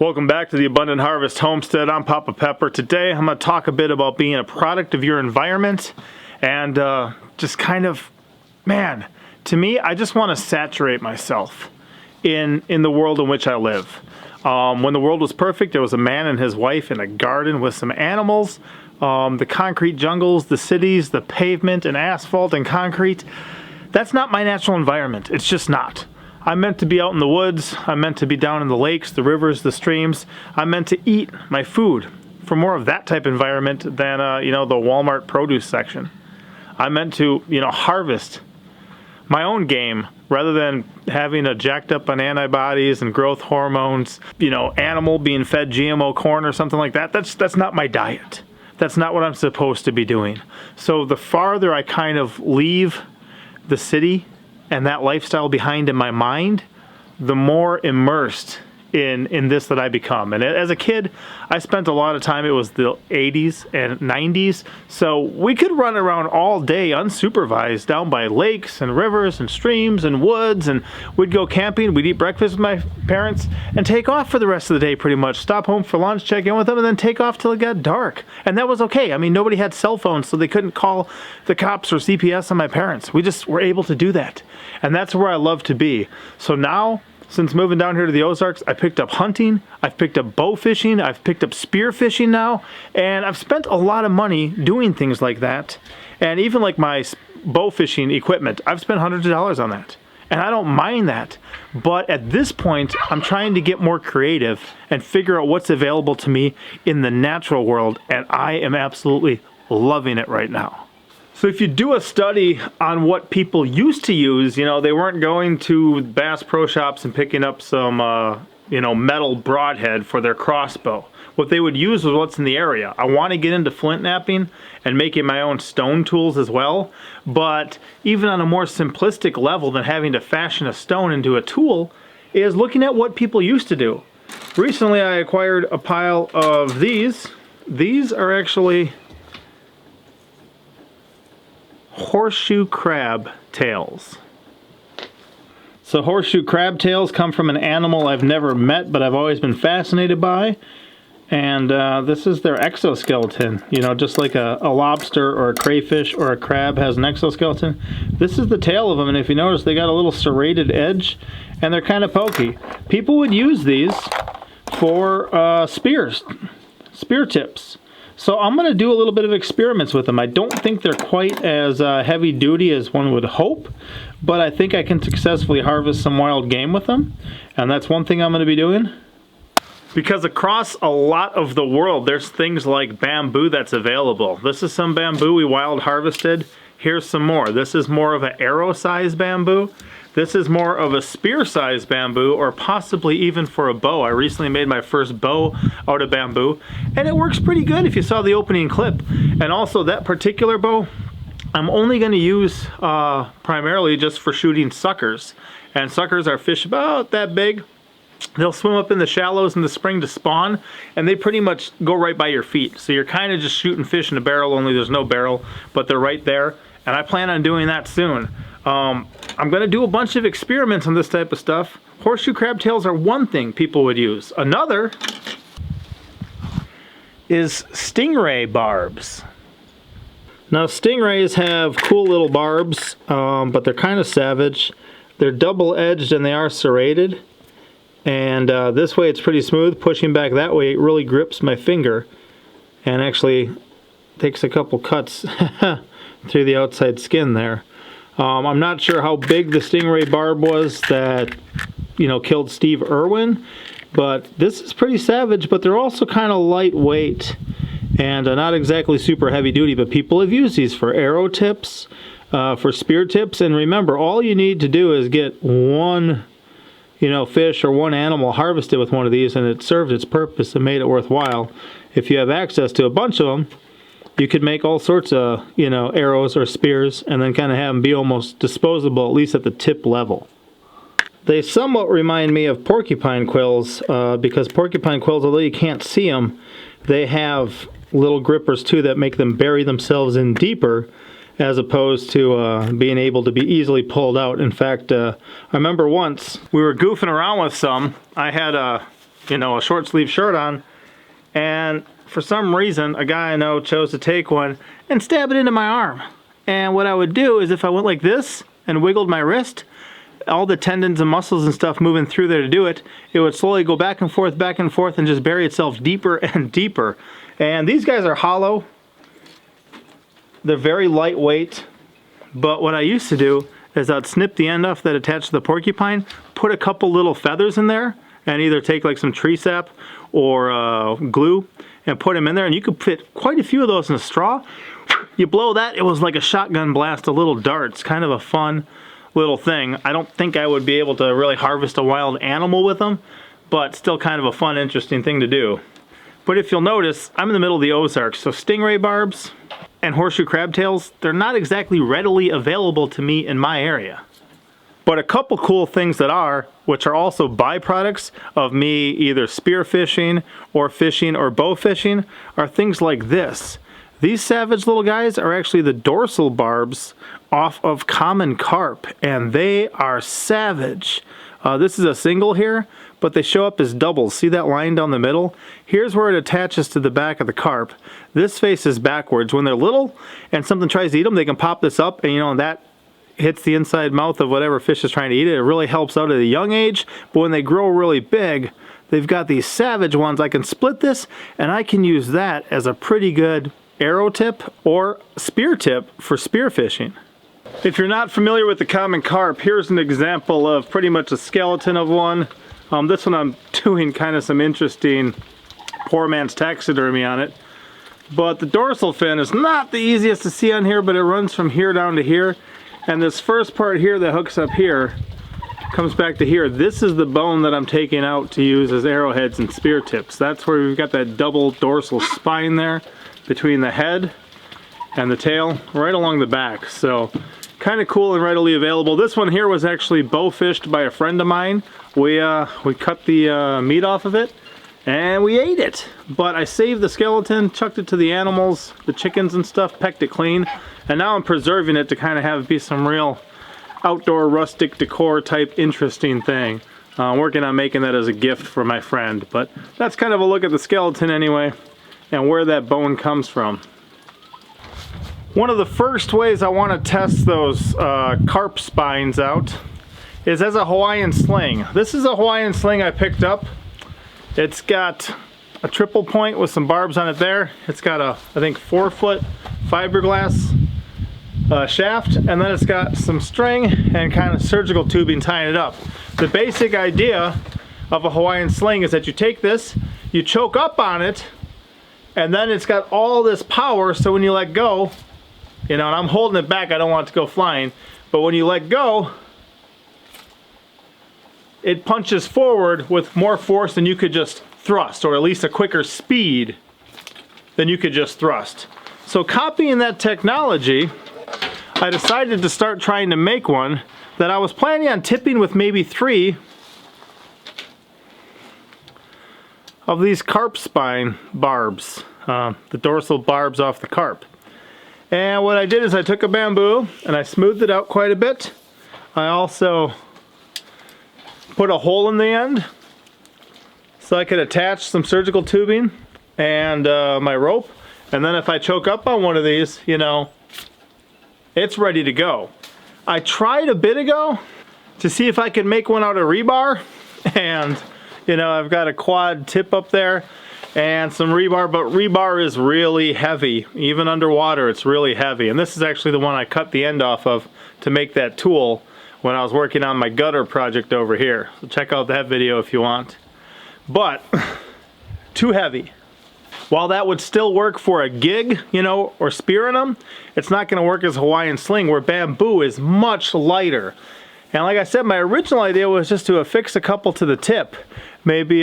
Welcome back to the Abundant Harvest Homestead. I'm Papa Pepper. Today I'm going to talk a bit about being a product of your environment and just kind of, man, to me, I just want to saturate myself in the world in which I live. When the world was perfect, there was a man and his wife in a garden with some animals. The concrete jungles, the cities, the pavement and asphalt and concrete. That's not my natural environment. It's just not. I'm meant to be out in the woods. I'm meant to be down in the lakes, the rivers, the streams. I'm meant to eat my food for more of that type of environment than, the Walmart produce section. I'm meant to, harvest my own game rather than having a jacked up on antibodies and growth hormones, animal being fed GMO corn or something like that. That's not my diet. That's not what I'm supposed to be doing. So the farther I kind of leave the city and that lifestyle behind in my mind, the more immersed in this that I become. And as a kid, I spent a lot of time, it was the 80s and 90s, so we could run around all day unsupervised down by lakes and rivers and streams and woods, and we'd go camping, we'd eat breakfast with my parents, and take off for the rest of the day pretty much. Stop home for lunch, check in with them, and then take off till it got dark. And that was okay. I mean, nobody had cell phones, so they couldn't call the cops or CPS on my parents. We just were able to do that. And that's where I love to be. So now, since moving down here to the Ozarks, I picked up hunting, I've picked up bow fishing, I've picked up spear fishing now, and I've spent a lot of money doing things like that. And even like my bow fishing equipment, I've spent hundreds of dollars on that. And I don't mind that. But at this point, I'm trying to get more creative and figure out what's available to me in the natural world, and I am absolutely loving it right now. So if you do a study on what people used to use, they weren't going to Bass Pro Shops and picking up some, metal broadhead for their crossbow. What they would use was what's in the area. I want to get into flint knapping and making my own stone tools as well, but even on a more simplistic level than having to fashion a stone into a tool is looking at what people used to do. Recently I acquired a pile of these. These are actually horseshoe crab tails. So horseshoe crab tails come from an animal I've never met, but I've always been fascinated by. And this is their exoskeleton. Just like a lobster or a crayfish or a crab has an exoskeleton. This is the tail of them, and if you notice, they got a little serrated edge, and they're kind of pokey. People would use these for spear tips. So I'm going to do a little bit of experiments with them. I don't think they're quite as heavy duty as one would hope, but I think I can successfully harvest some wild game with them, and that's one thing I'm going to be doing. Because across a lot of the world, there's things like bamboo that's available. This is some bamboo we wild harvested. Here's some more. This is more of an arrow-sized bamboo. This is more of a spear-sized bamboo, or possibly even for a bow. I recently made my first bow out of bamboo, and it works pretty good if you saw the opening clip. And also that particular bow, I'm only going to use primarily just for shooting suckers. And suckers are fish about that big. They'll swim up in the shallows in the spring to spawn, and they pretty much go right by your feet. So you're kind of just shooting fish in a barrel, only there's no barrel, but they're right there. And I plan on doing that soon. I'm going to do a bunch of experiments on this type of stuff. Horseshoe crab tails are one thing people would use. Another is stingray barbs. Now stingrays have cool little barbs, but they're kind of savage. They're double-edged and they are serrated. And this way it's pretty smooth. Pushing back that way it really grips my finger and actually takes a couple cuts through the outside skin there. I'm not sure how big the stingray barb was that, killed Steve Irwin, but this is pretty savage, but they're also kind of lightweight and not exactly super heavy duty, but people have used these for arrow tips, for spear tips, and remember, all you need to do is get one, fish or one animal harvested with one of these, and it served its purpose and made it worthwhile. If you have access to a bunch of them, you could make all sorts of, arrows or spears and then kind of have them be almost disposable, at least at the tip level. They somewhat remind me of porcupine quills because porcupine quills, although you can't see them, they have little grippers too that make them bury themselves in deeper as opposed to being able to be easily pulled out. In fact, I remember once we were goofing around with some. I had a you know, a short sleeve shirt on, and for some reason a guy I know chose to take one and stab it into my arm. And what I would do is if I went like this and wiggled my wrist, all the tendons and muscles and stuff moving through there to do it, it would slowly go back and forth and just bury itself deeper and deeper. And these guys are hollow. They're very lightweight. But what I used to do is I'd snip the end off that attached to the porcupine, put a couple little feathers in there, and either take like some tree sap or glue and put them in there, and you could fit quite a few of those in a straw. You blow that, it was like a shotgun blast of little darts. Kind of a fun little thing. I don't think I would be able to really harvest a wild animal with them, but still kind of a fun, interesting thing to do. But if you'll notice, I'm in the middle of the Ozarks, so stingray barbs and horseshoe crabtails, they're not exactly readily available to me in my area. But a couple cool things that are, which are also byproducts of me either spearfishing or bow fishing, are things like this. These savage little guys are actually the dorsal barbs off of common carp, and they are savage. This is a single here, but they show up as doubles. See that line down the middle? Here's where it attaches to the back of the carp. This faces backwards. When they're little and something tries to eat them, they can pop this up, and you know, that hits the inside mouth of whatever fish is trying to eat it. It really helps out at a young age, but when they grow really big, they've got these savage ones. I can split this, and I can use that as a pretty good arrow tip or spear tip for spearfishing. If you're not familiar with the common carp, here's an example of pretty much a skeleton of one. This one I'm doing kind of some interesting poor man's taxidermy on it. But the dorsal fin is not the easiest to see on here, but it runs from here down to here. And this first part here that hooks up here comes back to here. This is the bone that I'm taking out to use as arrowheads and spear tips. That's where we've got that double dorsal spine there between the head and the tail, right along the back. So kind of cool and readily available. This one here was actually bow fished by a friend of mine. We cut the meat off of it and we ate it. But I saved the skeleton, chucked it to the animals, the chickens and stuff, pecked it clean, and now I'm preserving it to kind of have it be some real outdoor rustic decor type interesting thing. I'm working on making that as a gift for my friend, but that's kind of a look at the skeleton anyway and where that bone comes from. One of the first ways I want to test those carp spines out is as a Hawaiian sling. This is a Hawaiian sling I picked up. It's got a triple point with some barbs on it there. It's got a, I think, 4-foot fiberglass shaft, and then it's got some string and kind of surgical tubing tying it up. The basic idea of a Hawaiian sling is that you take this, you choke up on it, and then it's got all this power, so when you let go, you know, and I'm holding it back, I don't want it to go flying, but when you let go, it punches forward with more force than you could just thrust, or at least a quicker speed than you could just thrust. So copying that technology, I decided to start trying to make one that I was planning on tipping with maybe 3 of these carp spine barbs, the dorsal barbs off the carp. And what I did is I took a bamboo and I smoothed it out quite a bit. I also put a hole in the end so I could attach some surgical tubing and my rope. And then if I choke up on one of these, you know, it's ready to go. I tried a bit ago to see if I could make one out of rebar, and you know, I've got a quad tip up there and some rebar, but rebar is really heavy. Even underwater, it's really heavy. And this is actually the one I cut the end off of to make that tool when I was working on my gutter project over here. So check out that video if you want. But too heavy. While that would still work for a gig, you know, or spearing them, it's not going to work as a Hawaiian sling, where bamboo is much lighter. And like I said, my original idea was just to affix a couple to the tip. Maybe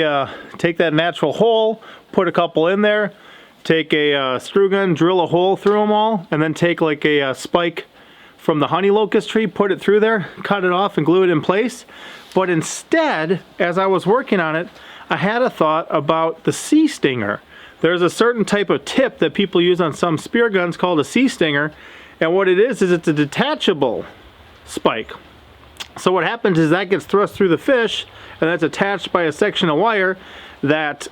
take that natural hole, put a couple in there, take a screw gun, drill a hole through them all, and then take like a spike from the honey locust tree, put it through there, cut it off and glue it in place. But instead, as I was working on it, I had a thought about the sea stinger. There's a certain type of tip that people use on some spear guns called a sea stinger, and what it is it's a detachable spike. So what happens is that gets thrust through the fish, and that's attached by a section of wire, that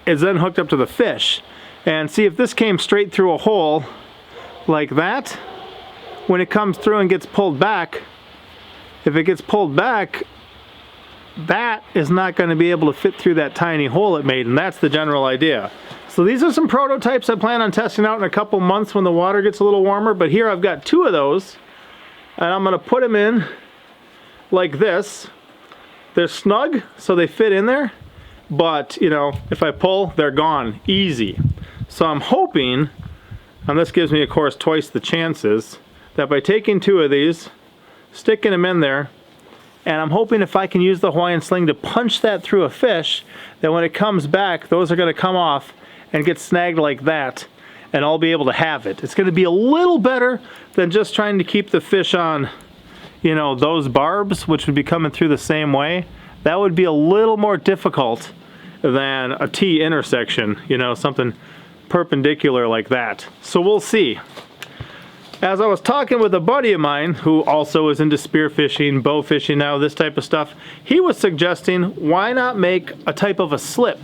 is then hooked up to the fish. And see, if this came straight through a hole like that, when it comes through and gets pulled back, if it gets pulled back, that is not going to be able to fit through that tiny hole it made, and that's the general idea. So these are some prototypes I plan on testing out in a couple months when the water gets a little warmer, but here I've got 2 of those, and I'm going to put them in like this. They're snug, so they fit in there, but you know, if I pull, they're gone easy. So I'm hoping, and this gives me of course twice the chances, that by taking 2 of these, sticking them in there, and I'm hoping if I can use the Hawaiian sling to punch that through a fish, that when it comes back, those are going to come off and get snagged like that, and I'll be able to have it. It's going to be a little better than just trying to keep the fish on, you know, those barbs, which would be coming through the same way. That would be a little more difficult than a T intersection, you know, something perpendicular like that. So we'll see. As I was talking with a buddy of mine who also is into spearfishing, bow fishing now, this type of stuff, he was suggesting why not make a type of a slip,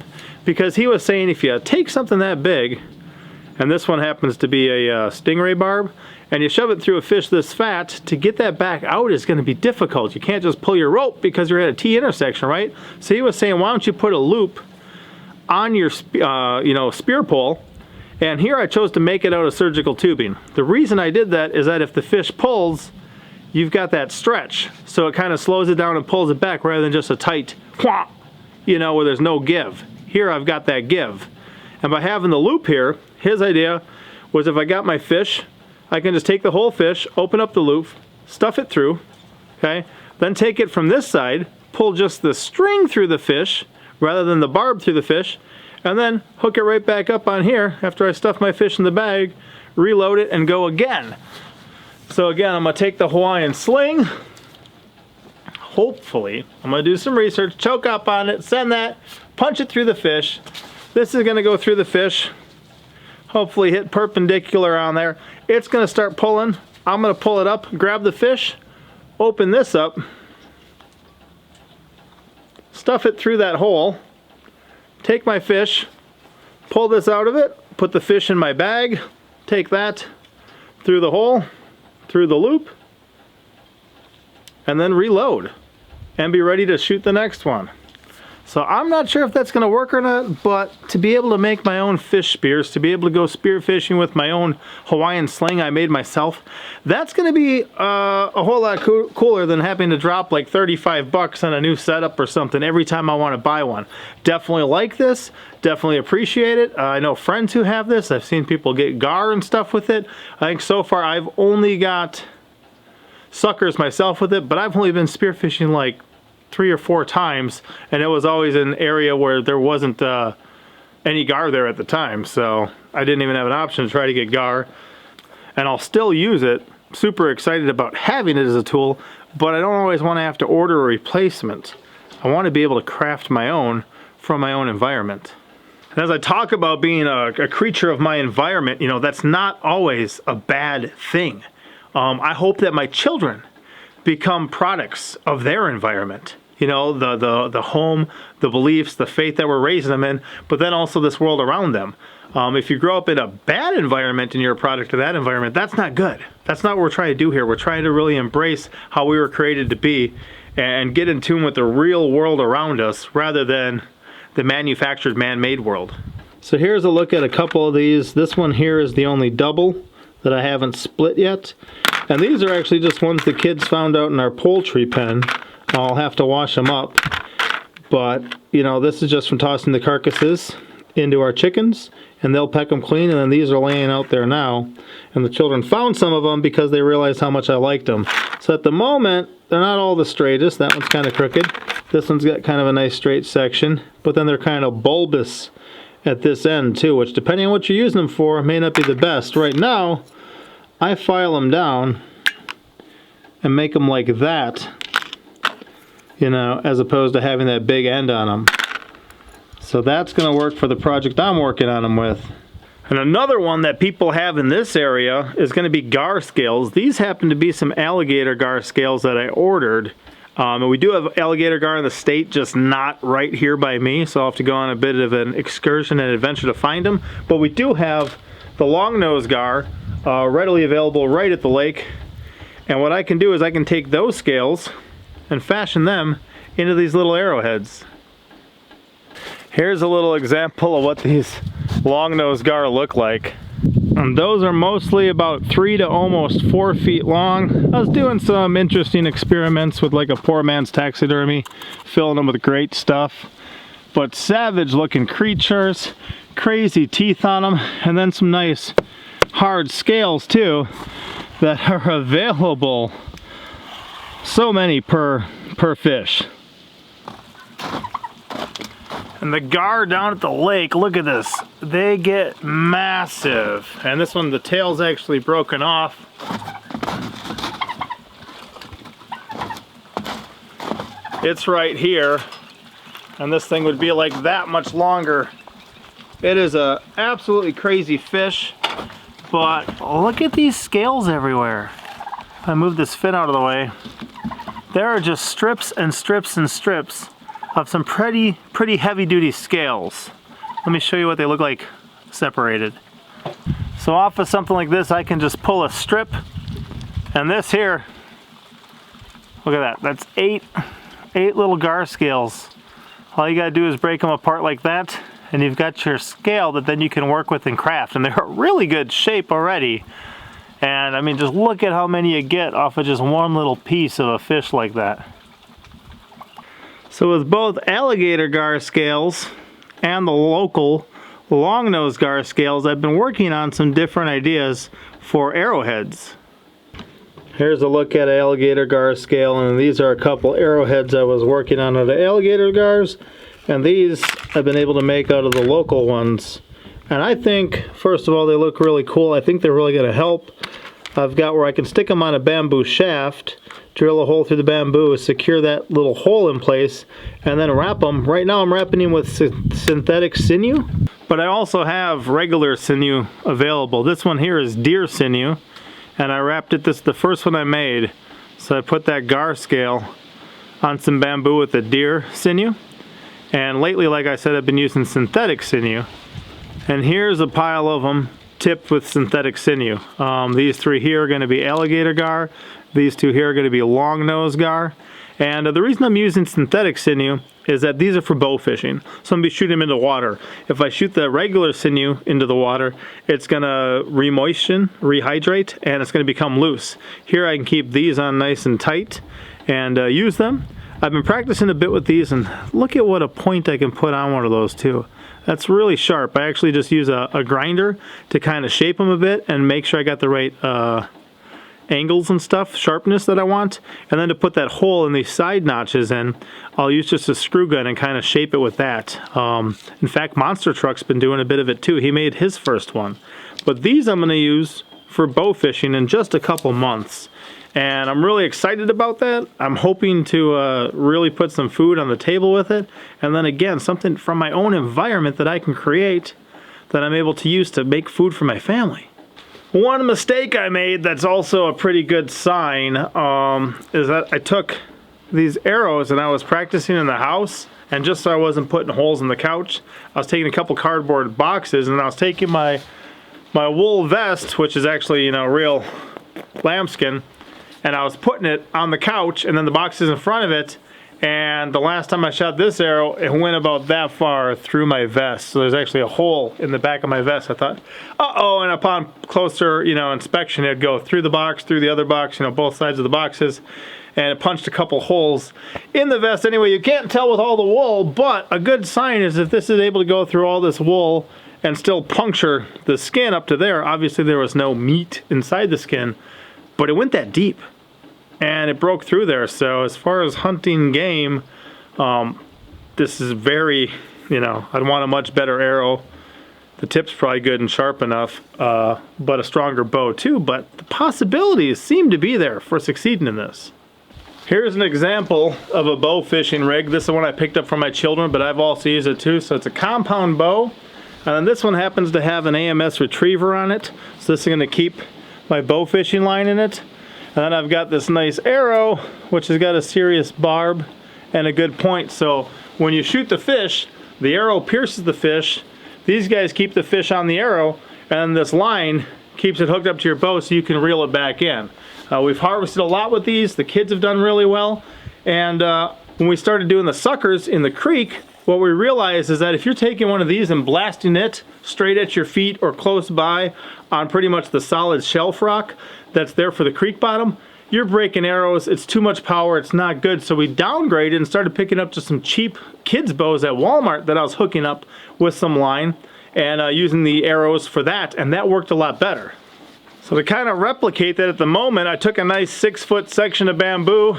because he was saying if you take something that big, and this one happens to be a stingray barb, and you shove it through a fish this fat, to get that back out is going to be difficult. You can't just pull your rope because you're at a T intersection, right? So he was saying, why don't you put a loop on your you know, spear pole. And here I chose to make it out of surgical tubing. The reason I did that is that if the fish pulls, you've got that stretch. So it kind of slows it down and pulls it back rather than just a tight whomp, you know, where there's no give. Here I've got that give. And by having the loop here, his idea was if I got my fish, I can just take the whole fish, open up the loop, stuff it through, okay? Then take it from this side, pull just the string through the fish rather than the barb through the fish, and then hook it right back up on here after I stuff my fish in the bag, reload it, and go again. So again, I'm going to take the Hawaiian sling. Hopefully, I'm going to do some research, choke up on it, send that, punch it through the fish. This is going to go through the fish, hopefully hit perpendicular on there. It's going to start pulling. I'm going to pull it up, grab the fish, open this up, stuff it through that hole, take my fish, pull this out of it, put the fish in my bag, take that through the hole, through the loop, and then reload and be ready to shoot the next one. So I'm not sure if that's going to work or not, but to be able to make my own fish spears, to be able to go spear fishing with my own Hawaiian sling I made myself, that's going to be a whole lot cooler than having to drop like 35 bucks on a new setup or something every time I want to buy one. Definitely like this, definitely appreciate it. I know friends who have this. I've seen people get GAR and stuff with it. I think so far I've only got suckers myself with it, but I've only been spearfishing like 3 or 4 times, and it was always an area where there wasn't any GAR there at the time, so I didn't even have an option to try to get GAR, and I'll still use it. Super excited about having it as a tool, but I don't always want to have to order a replacement. I want to be able to craft my own from my own environment. And as I talk about being a creature of my environment, you know, that's not always a bad thing. I hope that my children become products of their environment. You know, the home, the beliefs, the faith that we're raising them in, but then also this world around them. If you grow up in a bad environment and you're a product of that environment, that's not good. That's not what we're trying to do here. We're trying to really embrace how we were created to be and get in tune with the real world around us rather than the manufactured man-made world. So here's a look at a couple of these. This one here is the only double that I haven't split yet. And these are actually just ones the kids found out in our poultry pen. I'll have to wash them up. But, you know, this is just from tossing the carcasses into our chickens, and they'll peck them clean, and then these are laying out there now. And the children found some of them because they realized how much I liked them. So at the moment, they're not all the straightest. That one's kind of crooked. This one's got kind of a nice straight section, but then they're kind of bulbous at this end too, which depending on what you're using them for, may not be the best. Right now, I file them down and make them like that, you know, as opposed to having that big end on them. So that's going to work for the project I'm working on them with. And another one that people have in this area is going to be GAR scales. These happen to be some alligator GAR scales that I ordered. And we do have alligator gar in the state, just not right here by me, so I'll have to go on a bit of an excursion and adventure to find them. But we do have the long-nosed gar readily available right at the lake. And what I can do is I can take those scales and fashion them into these little arrowheads. Here's a little example of what these long-nosed gar look like. And those are mostly about 3 to almost 4 feet long. I was doing some interesting experiments with like a poor man's taxidermy, filling them with great stuff. But savage looking creatures, crazy teeth on them, and then some nice hard scales too that are available. So many per fish. And the gar down at the lake, look at this. They get massive. And this one, the tail's actually broken off. It's right here. And this thing would be like that much longer. It is a absolutely crazy fish. But look at these scales everywhere. I move this fin out of the way. There are just strips and strips and strips of some pretty heavy-duty scales. Let me show you what they look like separated. So off of something like this, I can just pull a strip, and this here, look at that. That's eight little gar scales. All you gotta do is break them apart like that, and you've got your scale that then you can work with and craft. And they're really good shape already. And I mean, just look at how many you get off of just one little piece of a fish like that. So with both alligator gar scales and the local long-nosed gar scales, I've been working on some different ideas for arrowheads. Here's a look at an alligator gar scale, and these are a couple arrowheads I was working on the alligator gars, and these I've been able to make out of the local ones. And I think, first of all, they look really cool. I think they're really going to help. I've got where I can stick them on a bamboo shaft, drill a hole through the bamboo, secure that little hole in place, and then wrap them. Right now I'm wrapping them with synthetic sinew, but I also have regular sinew available. This one here is deer sinew, and I wrapped it, this is the first one I made. So I put that gar scale on some bamboo with the deer sinew, and lately, like I said, I've been using synthetic sinew. And here's a pile of them tipped with synthetic sinew. These three here are going to be alligator gar. These two here are going to be long-nosed gar. And the reason I'm using synthetic sinew is that these are for bow fishing. So I'm going to be shooting them into water. If I shoot the regular sinew into the water, it's going to remoisten, rehydrate, and it's going to become loose. Here I can keep these on nice and tight and use them. I've been practicing a bit with these, and look at what a point I can put on one of those too. That's really sharp. I actually just use a grinder to kind of shape them a bit and make sure I got the right angles and stuff, sharpness that I want. And then to put that hole in these side notches in, I'll use just a screw gun and kind of shape it with that. In fact, Monster Truck's been doing a bit of it too. He made his first one. But these I'm going to use for bow fishing in just a couple months. And I'm really excited about that. I'm hoping to really put some food on the table with it. And then again, something from my own environment that I can create that I'm able to use to make food for my family. One mistake I made that's also a pretty good sign is that I took these arrows and I was practicing in the house, and just so I wasn't putting holes in the couch, I was taking a couple cardboard boxes and I was taking my wool vest, which is actually, you know, real lambskin, and I was putting it on the couch and then the boxes in front of it. And the last time I shot this arrow, it went about that far through my vest. So there's actually a hole in the back of my vest. I thought, uh-oh, and upon closer, you know, inspection, it'd go through the box, through the other box, you know, both sides of the boxes. And it punched a couple holes in the vest. Anyway, you can't tell with all the wool, but a good sign is if this is able to go through all this wool and still puncture the skin up to there. Obviously there was no meat inside the skin, but it went that deep. And it broke through there. So as far as hunting game, this is very, you know, I'd want a much better arrow. The tip's probably good and sharp enough, but a stronger bow too. But the possibilities seem to be there for succeeding in this. Here's an example of a bow fishing rig. This is one I picked up from my children, but I've also used it too. So it's a compound bow. And then this one happens to have an AMS retriever on it. So this is going to keep my bow fishing line in it. then I've got this nice arrow, which has got a serious barb and a good point. So when you shoot the fish, the arrow pierces the fish. These guys keep the fish on the arrow, and this line keeps it hooked up to your bow so you can reel it back in. We've harvested a lot with these. The kids have done really well. And when we started doing the suckers in the creek, what we realized is that if you're taking one of these and blasting it straight at your feet or close by on pretty much the solid shelf rock that's there for the creek bottom, you're breaking arrows. It's too much power. It's not good. So we downgraded and started picking up just some cheap kids bows at Walmart that I was hooking up with some line and using the arrows for that, and that worked a lot better. So to kind of replicate that at the moment, I took a nice 6-foot section of bamboo,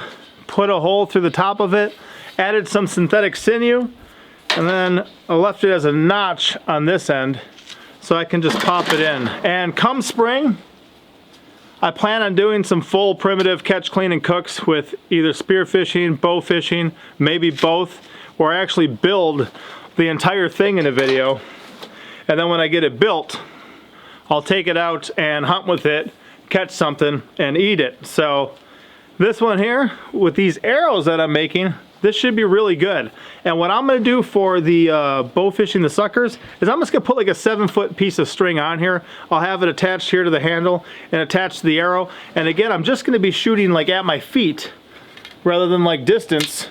put a hole through the top of it, added some synthetic sinew, and then I left it as a notch on this end so I can just pop it in. And come spring, I plan on doing some full primitive catch, clean, and cooks with either spear fishing, bow fishing, maybe both, or I actually build the entire thing in a video. And then when I get it built, I'll take it out and hunt with it, catch something, and eat it. So this one here, with these arrows that I'm making, this should be really good. And what I'm gonna do for the bow fishing the suckers is I'm just gonna put like a 7-foot piece of string on here. I'll have it attached here to the handle and attached to the arrow. And again, I'm just gonna be shooting like at my feet rather than like distance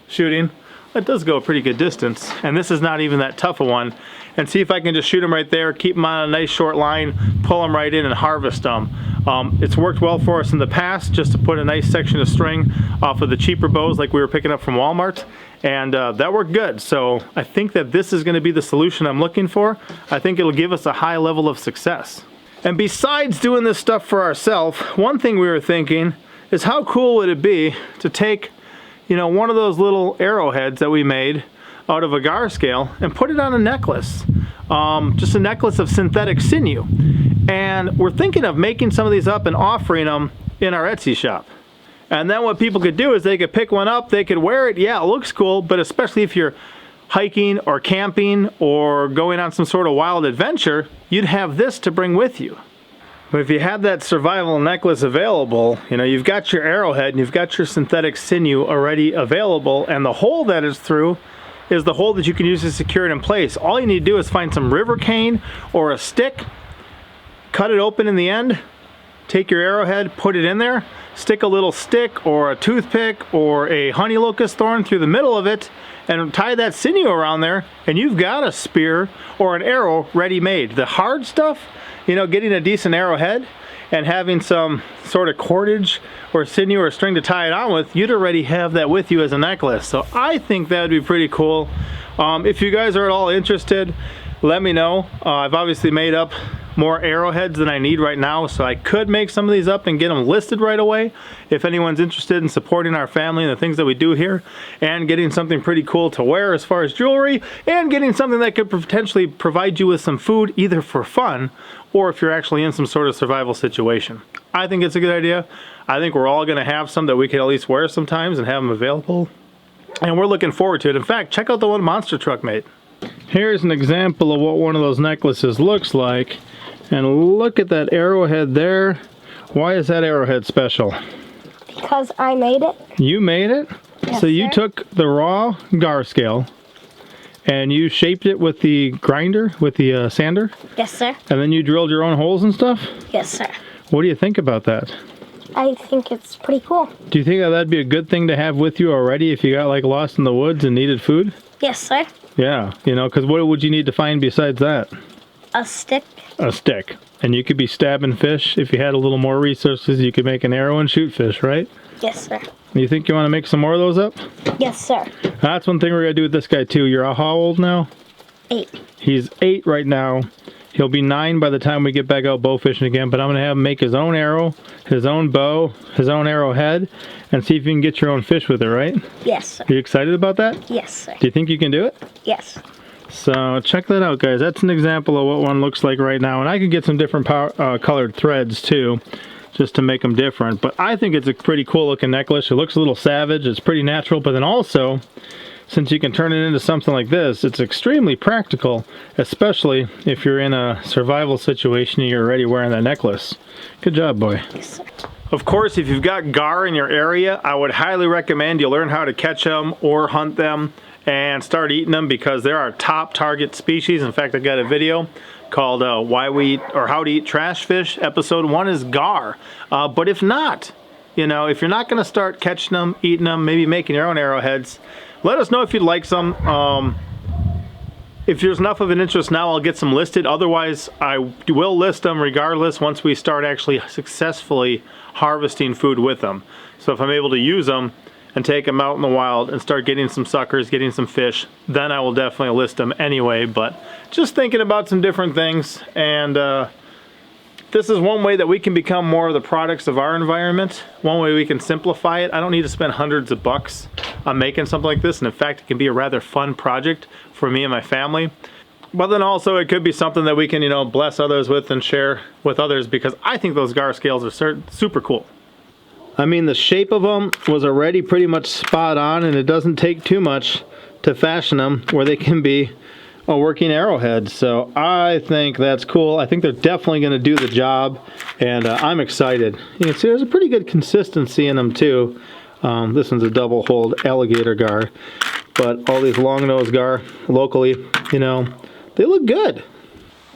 shooting. It does go a pretty good distance. And this is not even that tough a one. And see if I can just shoot them right there, keep them on a nice short line, pull them right in and harvest them. It's worked well for us in the past just to put a nice section of string off of the cheaper bows like we were picking up from Walmart, and that worked good. So I think that this is going to be the solution I'm looking for. I think it'll give us a high level of success. And besides doing this stuff for ourselves, one thing we were thinking is how cool would it be to take, you know, one of those little arrowheads that we made out of a GAR scale and put it on a necklace. Just a necklace of synthetic sinew. And we're thinking of making some of these up and offering them in our Etsy shop. And then what people could do is they could pick one up, they could wear it, yeah, it looks cool, but especially if you're hiking or camping or going on some sort of wild adventure, you'd have this to bring with you. But if you had that survival necklace available, you know, you've got your arrowhead and you've got your synthetic sinew already available, and the hole that is through is the hole that you can use to secure it in place. All you need to do is find some river cane or a stick, cut it open in the end, take your arrowhead, put it in there, stick a little stick or a toothpick or a honey locust thorn through the middle of it, and tie that sinew around there, and you've got a spear or an arrow ready made. The hard stuff, you know, getting a decent arrowhead and having some sort of cordage or sinew or string to tie it on with, you'd already have that with you as a necklace. So I think that would be pretty cool. If you guys are at all interested, let me know. I've obviously made up more arrowheads than I need right now, so I could make some of these up and get them listed right away if anyone's interested in supporting our family and the things that we do here, and getting something pretty cool to wear as far as jewelry, and getting something that could potentially provide you with some food either for fun or if you're actually in some sort of survival situation. I think it's a good idea. I think we're all going to have some that we can at least wear sometimes and have them available, and we're looking forward to it. In fact, check out the one Monster Truck made. Here's an example of what one of those necklaces looks like. And look at that arrowhead there. Why is that arrowhead special? Because I made it. You made it? Yes, so you sir. took the raw GAR scale and you shaped it with the grinder, with the sander? Yes, sir. And then you drilled your own holes and stuff? Yes, sir. What do you think about that? I think it's pretty cool. Do you think that that'd be a good thing to have with you already if you got like lost in the woods and needed food? Yes, sir. Yeah, you know, because what would you need to find besides that? A stick. A stick. And you could be stabbing fish. If you had a little more resources, you could make an arrow and shoot fish, right? Yes, sir. You think you want to make some more of those up? Yes, sir. That's one thing we're going to do with this guy too. You're how old now? 8. He's 8 right now. He'll be 9 by the time we get back out bow fishing again, but I'm going to have him make his own arrow, his own bow, his own arrowhead, and see if you can get your own fish with it, right? Yes, sir. Are you excited about that? Yes, sir. Do you think you can do it? Yes. So check that out, guys. That's an example of what one looks like right now, and I could get some different colored threads too, just to make them different. But I think it's a pretty cool looking necklace. It looks a little savage. It's pretty natural, but then also, since you can turn it into something like this, it's extremely practical, especially if you're in a survival situation and you're already wearing that necklace. Good job, boy. Yes, sir. Of course, if you've got GAR in your area, I would highly recommend you learn how to catch them or hunt them and start eating them, because they're our top target species. In fact, I got a video called Why We Eat or How to Eat Trash Fish. Episode 1 is GAR. But if not, you know, if you're not going to start catching them, eating them, maybe making your own arrowheads, let us know if you'd like some. If there's enough of an interest now, I'll get some listed. Otherwise, I will list them regardless once we start actually successfully harvesting food with them. So if I'm able to use them and take them out in the wild and start getting some suckers, getting some fish, then I will definitely list them anyway. But just thinking about some different things, and this is one way that we can become more of the products of our environment. One way we can simplify it. I don't need to spend hundreds of bucks on making something like this, and in fact, it can be a rather fun project for me and my family. But then also it could be something that we can, you know, bless others with and share with others, because I think those GAR scales are super cool. I mean, the shape of them was already pretty much spot on, and it doesn't take too much to fashion them where they can be a working arrowhead. So I think that's cool. I think they're definitely going to do the job, and I'm excited. You can see there's a pretty good consistency in them too. This one's a double-holed alligator GAR, but all these long-nosed GAR locally, you know, they look good.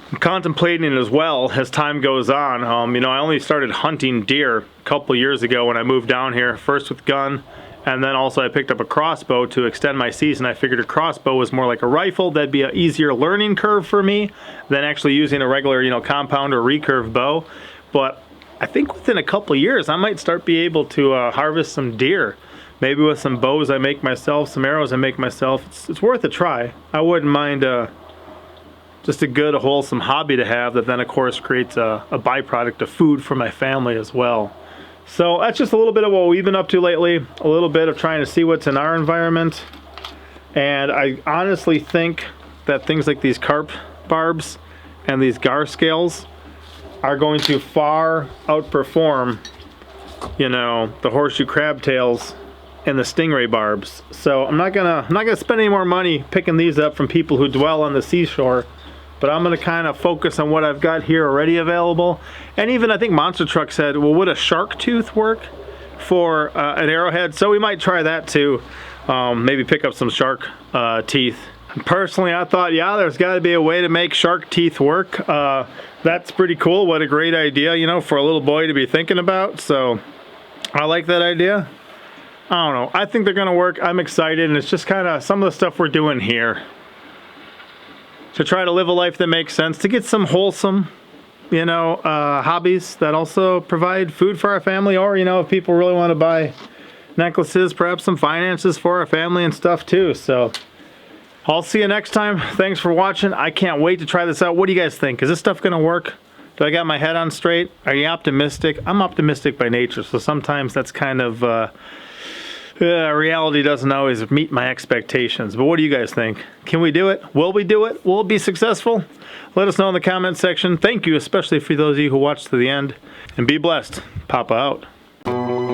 I'm contemplating it as well as time goes on. You know, I only started hunting deer a couple years ago when I moved down here, first with gun, and then also I picked up a crossbow to extend my season. I figured a crossbow was more like a rifle. That'd be an easier learning curve for me than actually using a regular, you know, compound or recurve bow. But I think within a couple years, I might start be able to harvest some deer. Maybe with some bows I make myself, some arrows I make myself. It's worth a try. I wouldn't mind just a good, wholesome hobby to have that then, of course, creates a byproduct of food for my family as well. So that's just a little bit of what we've been up to lately. A little bit of trying to see what's in our environment. And I honestly think that things like these carp barbs and these GAR scales are going to far outperform, you know, the horseshoe crab tails and the stingray barbs. So I'm not gonna spend any more money picking these up from people who dwell on the seashore, but I'm gonna kind of focus on what I've got here already available. And even I think Monster Truck said, well, would a shark tooth work for an arrowhead? So we might try that too. Maybe pick up some shark teeth. Personally, I thought, yeah, there's got to be a way to make shark teeth work. That's pretty cool. What a great idea, you know, for a little boy to be thinking about. So I like that idea. I don't know. I think they're going to work. I'm excited, and it's just kind of some of the stuff we're doing here to try to live a life that makes sense, to get some wholesome, you know, hobbies that also provide food for our family, or, you know, if people really want to buy necklaces, perhaps some finances for our family and stuff too. So I'll see you next time. Thanks for watching. I can't wait to try this out. What do you guys think? Is this stuff going to work? Do I got my head on straight? Are you optimistic? I'm optimistic by nature, so sometimes that's kind of reality doesn't always meet my expectations. But what do you guys think? Can we do it? Will we do it? Will it be successful? Let us know in the comment section. Thank you, especially for those of you who watched to the end. And be blessed. Papa out.